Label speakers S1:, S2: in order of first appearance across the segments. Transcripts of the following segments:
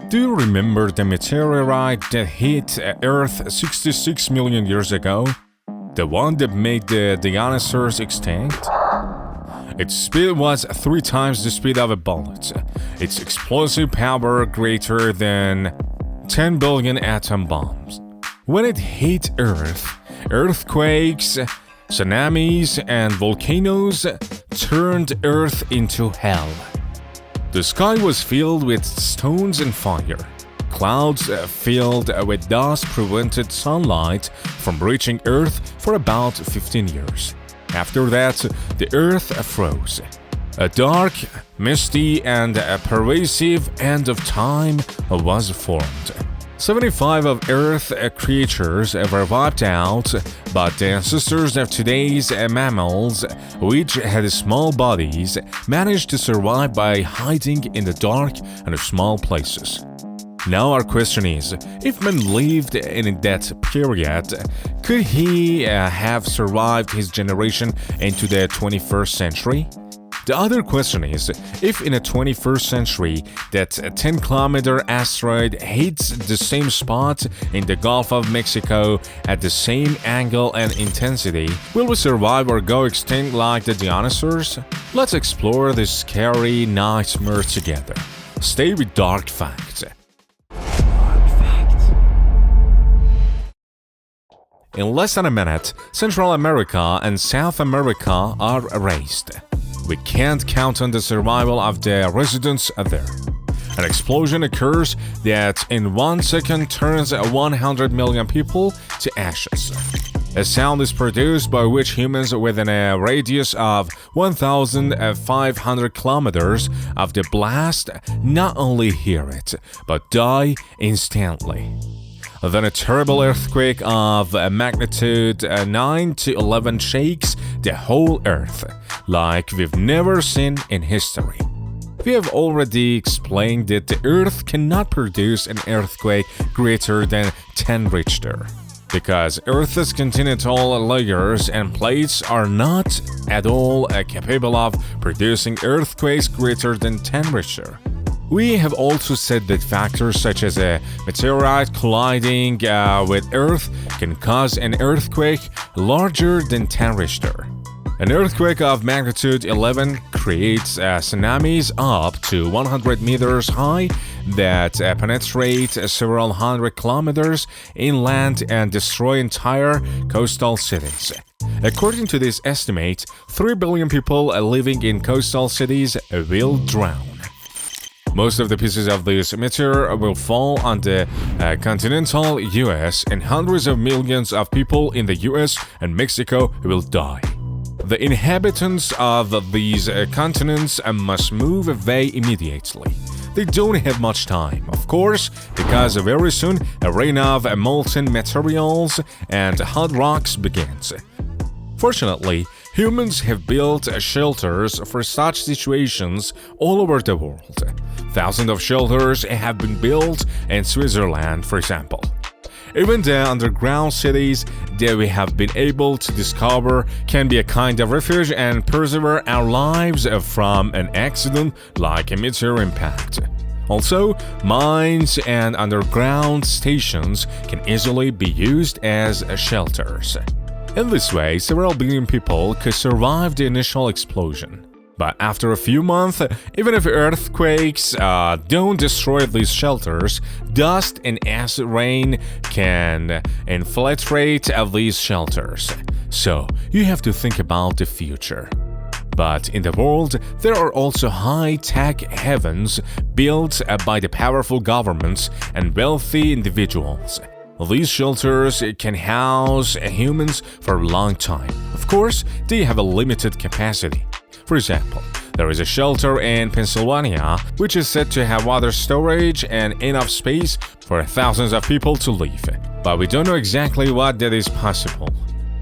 S1: Do you remember the meteorite that hit Earth 66 million years ago? The one that made the dinosaurs extinct? Its speed was 3 times the speed of a bullet. Its explosive power greater than 10 billion atom bombs. When it hit Earth, earthquakes, tsunamis, and volcanoes turned Earth into hell. The sky was filled with stones and fire. Clouds filled with dust prevented sunlight from reaching Earth for about 15 years. After that, the Earth froze. A dark, misty, and pervasive end of time was formed. 75 of Earth's creatures were wiped out, but the ancestors of today's mammals, which had small bodies, managed to survive by hiding in the dark and small places. Now our question is, if man lived in that period, could he have survived his generation into the 21st century? The other question is, if in the 21st century that 10-kilometer asteroid hits the same spot in the Gulf of Mexico at the same angle and intensity, will we survive or go extinct like the dinosaurs? Let's explore this scary nightmare together. Stay with Dark Facts. In less than a minute, Central America and South America are erased. We can't count on the survival of the residents there. An explosion occurs that in 1 second turns 100 million people to ashes. A sound is produced by which humans within a radius of 1,500 kilometers of the blast not only hear it, but die instantly. Then a terrible earthquake of magnitude 9 to 11 shakes the whole Earth, like we've never seen in history. We have already explained that the Earth cannot produce an earthquake greater than 10 Richter, because Earth's continental layers and plates are not at all capable of producing earthquakes greater than 10 Richter. We have also said that factors such as a meteorite colliding with Earth can cause an earthquake larger than 10 Richter. An earthquake of magnitude 11 creates tsunamis up to 100 meters high that penetrate several hundred kilometers inland and destroy entire coastal cities. According to this estimate, 3 billion people living in coastal cities will drown. Most of the pieces of this meteor will fall on the continental US, and hundreds of millions of people in the US and Mexico will die. The inhabitants of these continents must move away immediately. They don't have much time, of course, because very soon a rain of molten materials and hot rocks begins. Fortunately, humans have built shelters for such situations all over the world. Thousands of shelters have been built in Switzerland, for example. Even the underground cities that we have been able to discover can be a kind of refuge and preserve our lives from an accident like a meteor impact. Also, mines and underground stations can easily be used as shelters. In this way, several billion people could survive the initial explosion. But after a few months, even if earthquakes don't destroy these shelters, dust and acid rain can infiltrate these shelters. So, you have to think about the future. But in the world, there are also high-tech heavens built by the powerful governments and wealthy individuals. These shelters can house humans for a long time. Of course, they have a limited capacity. For example, there is a shelter in Pennsylvania which is said to have water storage and enough space for thousands of people to live. But we don't know exactly what that is possible.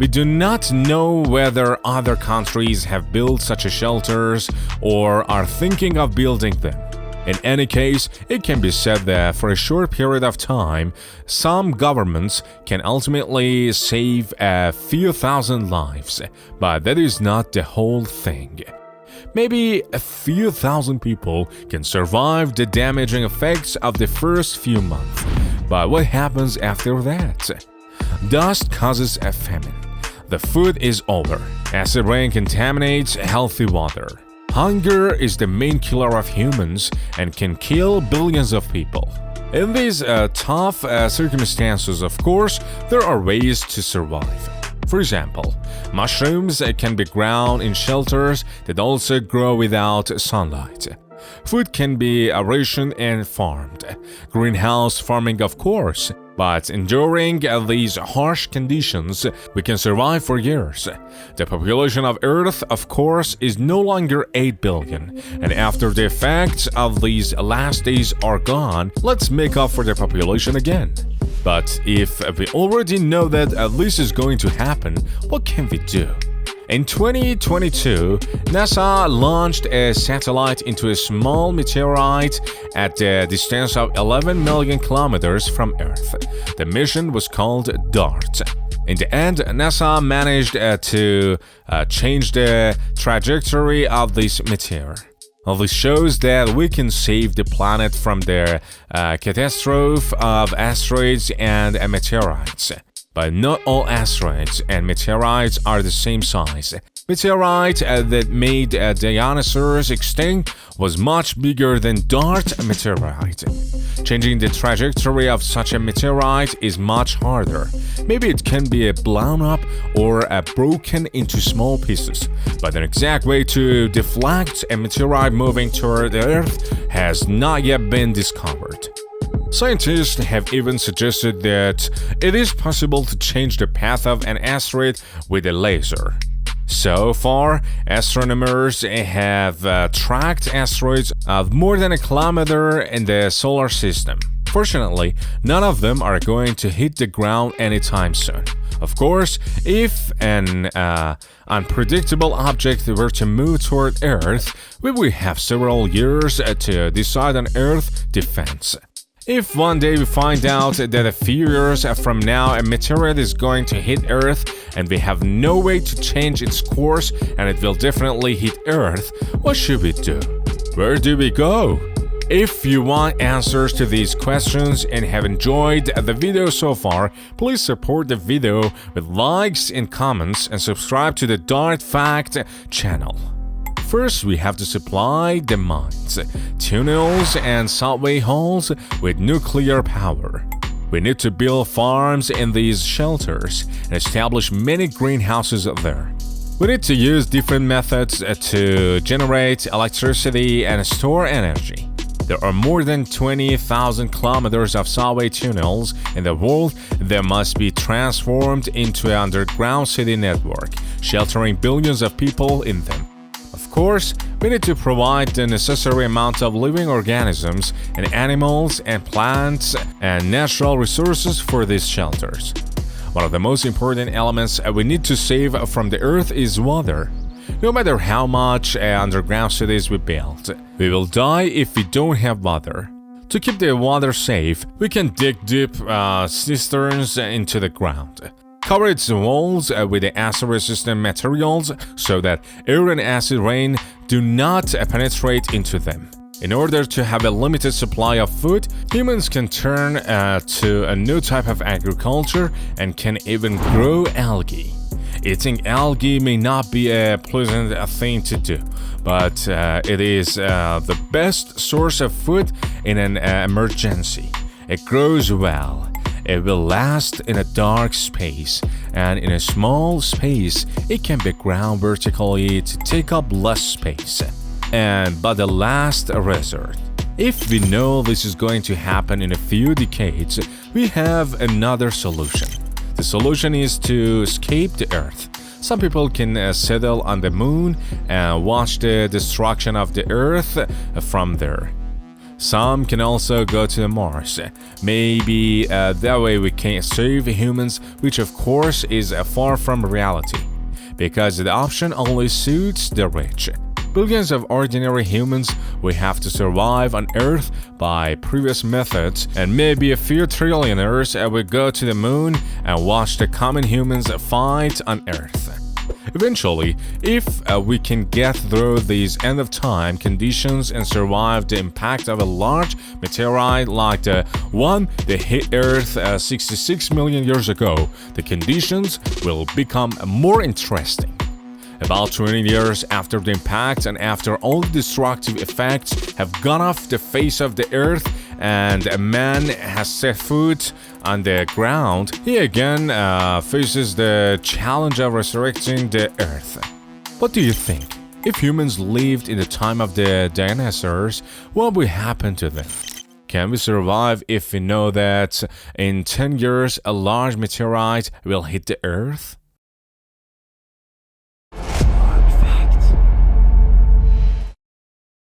S1: We do not know whether other countries have built such shelters or are thinking of building them. In any case, it can be said that for a short period of time, some governments can ultimately save a few thousand lives, but that is not the whole thing. Maybe a few thousand people can survive the damaging effects of the first few months. But what happens after that? Dust causes a famine. The food is over. Acid rain contaminates healthy water. Hunger is the main killer of humans and can kill billions of people. In these tough circumstances, of course, there are ways to survive. For example, mushrooms can be grown in shelters that also grow without sunlight. Food can be rationed and farmed. Greenhouse farming, of course. But enduring these harsh conditions, we can survive for years. The population of Earth, of course, is no longer 8 billion. And after the effects of these last days are gone, let's make up for the population again. But if we already know that this is going to happen, what can we do? In 2022, NASA launched a satellite into a small meteorite at a distance of 11 million kilometers from Earth. The mission was called DART. In the end, NASA managed to change the trajectory of this meteor. This shows that we can save the planet from the catastrophe of asteroids and meteorites. But not all asteroids and meteorites are the same size. Meteorite that made dinosaurs extinct was much bigger than DART meteorite. Changing the trajectory of such a meteorite is much harder. Maybe it can be blown up or broken into small pieces, but an exact way to deflect a meteorite moving toward the Earth has not yet been discovered. Scientists have even suggested that it is possible to change the path of an asteroid with a laser. So far, astronomers have tracked asteroids of more than a kilometer in the solar system. Fortunately, none of them are going to hit the ground anytime soon. Of course, if an unpredictable object were to move toward Earth, we will have several years to decide on Earth defense. If one day we find out that a few years from now a meteorite is going to hit Earth and we have no way to change its course and it will definitely hit Earth, what should we do? Where do we go? If you want answers to these questions and have enjoyed the video so far, please support the video with likes and comments and subscribe to the Dart Fact channel. First, we have to supply the mines, tunnels, and subway halls with nuclear power. We need to build farms in these shelters and establish many greenhouses there. We need to use different methods to generate electricity and store energy. There are more than 20,000 kilometers of subway tunnels in the world that must be transformed into an underground city network, sheltering billions of people in them. Of course, we need to provide the necessary amount of living organisms and animals and plants and natural resources for these shelters. One of the most important elements we need to save from the Earth is water. No matter how much underground cities we build, we will die if we don't have water. To keep the water safe, we can dig deep cisterns into the ground. Cover its walls with the acid-resistant materials so that air and acid rain do not penetrate into them. In order to have a limited supply of food, humans can turn to a new type of agriculture and can even grow algae. Eating algae may not be a pleasant thing to do, but it is the best source of food in an emergency. It grows well. It will last in a dark space, and in a small space, it can be ground vertically to take up less space. But the last resort. If we know this is going to happen in a few decades, we have another solution. The solution is to escape the Earth. Some people can settle on the moon and watch the destruction of the Earth from there. Some can also go to Mars. Maybe that way we can save humans, which of course is far from reality, because the option only suits the rich. Billions of ordinary humans will have to survive on Earth by previous methods, and maybe a few trillionaires will go to the moon and watch the common humans fight on Earth. Eventually, if we can get through these end-of-time conditions and survive the impact of a large meteorite like the one that hit Earth 66 million years ago, the conditions will become more interesting. About 20 years after the impact and after all the destructive effects have gone off the face of the Earth and man has set foot on the ground, he again faces the challenge of resurrecting the Earth. What do you think? If humans lived in the time of the dinosaurs, what would happen to them? Can we survive if we know that in 10 years a large meteorite will hit the Earth?